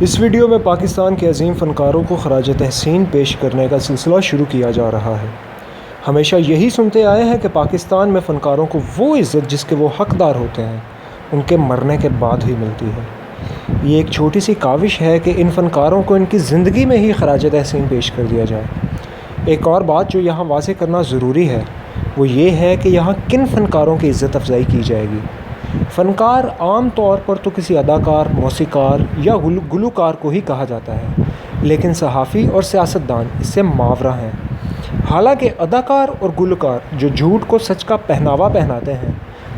اس video میں پاکستان کے عظیم فنکاروں کو خراج تحسین پیش کرنے کا سلسلہ شروع کیا جا رہا ہے۔ ہمیشہ یہی سنتے آئے ہیں کہ پاکستان میں فنکاروں کو وہ عزت جس کے وہ حقدار ہوتے ہیں ان کے مرنے کے بعد ہی ملتی ہے۔ یہ ایک چھوٹی سی کاوش ہے کہ ان فنکاروں کو ان کی زندگی میں ہی خراج تحسین پیش کر دیا جائے۔ ایک اور بات جو یہاں واضح کرنا ضروری ہے وہ یہ ہے کہ یہاں کن فنکاروں کی عزت افزائی کی جائے گی۔ فنکار عام طور پر تو کسی اداکار، موسیقار یا گلوکار کو ہی کہا جاتا ہے، لیکن صحافی اور سیاستدان اس سے ماورا ہیں۔ حالانکہ اداکار اور گلوکار جو جھوٹ کو سچ کا پہناوا پہناتے ہیں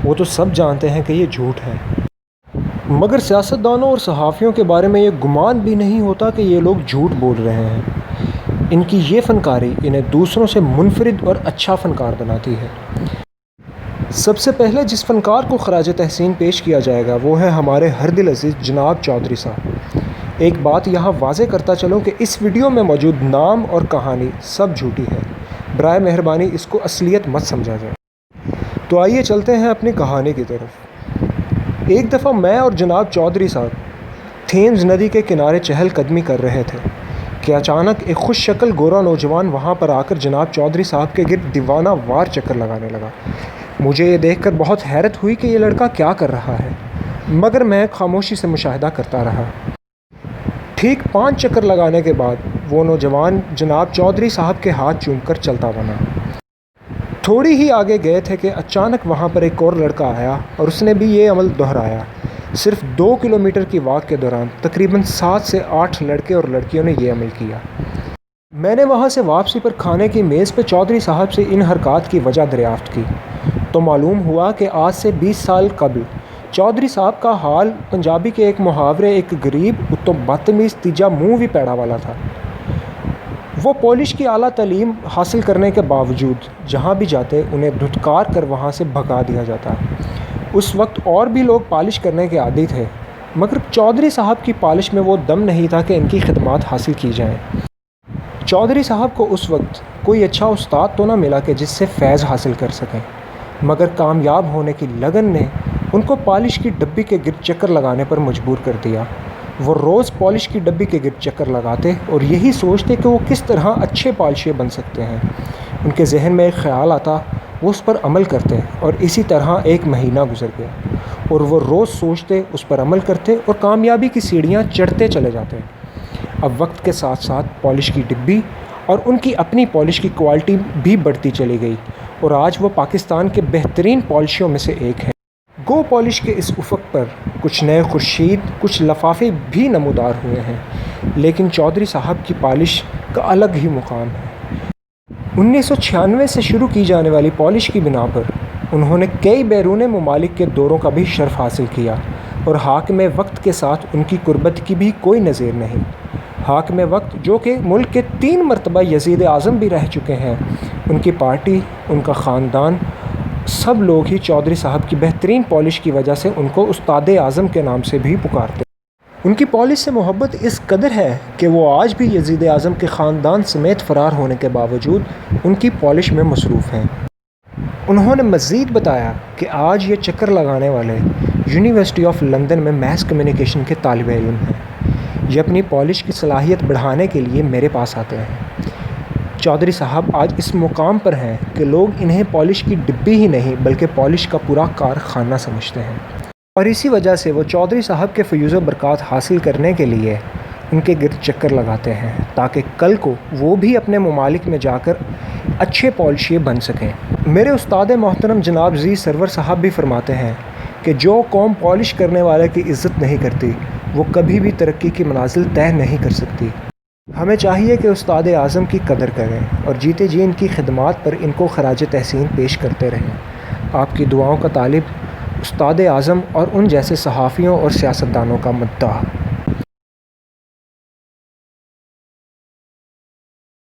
وہ تو سب جانتے ہیں کہ یہ جھوٹ ہے، مگر سیاستدانوں اور صحافیوں کے بارے میں یہ گمان بھی نہیں ہوتا کہ یہ لوگ جھوٹ بول رہے ہیں۔ ان کی یہ فنکاری انہیں دوسروں سے منفرد اور اچھا فنکار بناتی ہے۔ سب سے پہلے جس فنکار کو خراج تحسین پیش کیا جائے گا وہ ہے ہمارے ہر دل عزیز جناب چودھری صاحب۔ ایک بات یہاں واضح کرتا چلوں کہ اس ویڈیو میں موجود نام اور کہانی سب جھوٹی ہے، برائے مہربانی اس کو اصلیت مت سمجھا جائے۔ تو آئیے چلتے ہیں اپنی کہانی کی طرف۔ ایک دفعہ میں اور جناب چودھری صاحب تھیمز ندی کے کنارے چہل قدمی کر رہے تھے کہ اچانک ایک خوش شکل گورا نوجوان وہاں پر آ کر جناب چودھری صاحب کے گرد دیوانہ وار چکر لگانے لگا۔ مجھے یہ دیکھ کر بہت حیرت ہوئی کہ یہ لڑکا کیا کر رہا ہے، مگر میں خاموشی سے مشاہدہ کرتا رہا۔ ٹھیک 5 چکر لگانے کے بعد وہ نوجوان جناب چودھری صاحب کے ہاتھ چوم کر چلتا بنا۔ تھوڑی ہی آگے گئے تھے کہ اچانک وہاں پر ایک اور لڑکا آیا اور اس نے بھی یہ عمل دہرایا۔ صرف 2 کلومیٹر کی واک کے دوران تقریباً 7 سے 8 لڑکے اور لڑکیوں نے یہ عمل کیا۔ میں نے وہاں سے واپسی پر کھانے کی میز پہ چودھری صاحب سے ان حرکات کی وجہ دریافت کی تو معلوم ہوا کہ آج سے 20 سال قبل چودھری صاحب کا حال پنجابی کے ایک محاورے ایک غریب اتو بدتمیز تیجا منہ بھی پیڑا والا تھا۔ وہ پولش کی اعلیٰ تعلیم حاصل کرنے کے باوجود جہاں بھی جاتے انہیں دھتکار کر وہاں سے بھگا دیا جاتا۔ اس وقت اور بھی لوگ پالش کرنے کے عادی تھے، مگر چودھری صاحب کی پالش میں وہ دم نہیں تھا کہ ان کی خدمات حاصل کی جائیں۔ چودھری صاحب کو اس وقت کوئی اچھا استاد تو نہ ملا کہ جس سے فیض حاصل کر سکیں، مگر کامیاب ہونے کی لگن نے ان کو پالش کی ڈبی کے گرد چکر لگانے پر مجبور کر دیا۔ وہ روز پالش کی ڈبی کے گرد چکر لگاتے اور یہی سوچتے کہ وہ کس طرح اچھے پالشیے بن سکتے ہیں۔ ان کے ذہن میں ایک خیال آتا، وہ اس پر عمل کرتے اور اسی طرح 1 مہینہ گزر گیا اور وہ روز سوچتے، اس پر عمل کرتے اور کامیابی کی سیڑھیاں چڑھتے چلے جاتے۔ اب وقت کے ساتھ ساتھ پالش کی ڈبی اور ان کی اپنی پالش کی کوالٹی بھی بڑھتی چلی گئی اور آج وہ پاکستان کے بہترین پالشیوں میں سے ایک ہے۔ گو پالش کے اس افق پر کچھ نئے خورشید، کچھ لفافے بھی نمودار ہوئے ہیں، لیکن چودھری صاحب کی پالش کا الگ ہی مقام ہے۔ 1996 سے شروع کی جانے والی پالش کی بنا پر انہوں نے کئی بیرون ممالک کے دوروں کا بھی شرف حاصل کیا اور حاکم وقت کے ساتھ ان کی قربت کی بھی کوئی نظیر نہیں۔ حاکم وقت جو کہ ملک کے 3 مرتبہ یزید اعظم بھی رہ چکے ہیں، ان کی پارٹی، ان کا خاندان، سب لوگ ہی چودھری صاحب کی بہترین پالش کی وجہ سے ان کو استاد اعظم کے نام سے بھی پکارتے ہیں۔ ان کی پالش سے محبت اس قدر ہے کہ وہ آج بھی یزید اعظم کے خاندان سمیت فرار ہونے کے باوجود ان کی پالش میں مصروف ہیں۔ انہوں نے مزید بتایا کہ آج یہ چکر لگانے والے یونیورسٹی آف لندن میں میس کمیونیکیشن کے طالب علم ہیں۔ یہ اپنی پالش کی صلاحیت بڑھانے کے لیے میرے پاس آتے ہیں۔ چودھری صاحب آج اس مقام پر ہیں کہ لوگ انہیں پالش کی ڈبی ہی نہیں بلکہ پالش کا پورا کارخانہ سمجھتے ہیں، اور اسی وجہ سے وہ چودھری صاحب کے فیوز و برکات حاصل کرنے کے لیے ان کے گرد چکر لگاتے ہیں تاکہ کل کو وہ بھی اپنے ممالک میں جا کر اچھے پالشیے بن سکیں۔ میرے استاد محترم جناب زی سرور صاحب بھی فرماتے ہیں کہ جو قوم پالش کرنے والے کی عزت نہیں کرتی وہ کبھی بھی ترقی کی منازل طے نہیں کر سکتی۔ ہمیں چاہیے کہ استاد اعظم کی قدر کریں اور جیتے جی ان کی خدمات پر ان کو خراج تحسین پیش کرتے رہیں۔ آپ کی دعاؤں کا طالب استاد اعظم اور ان جیسے صحافیوں اور سیاستدانوں کا مداح۔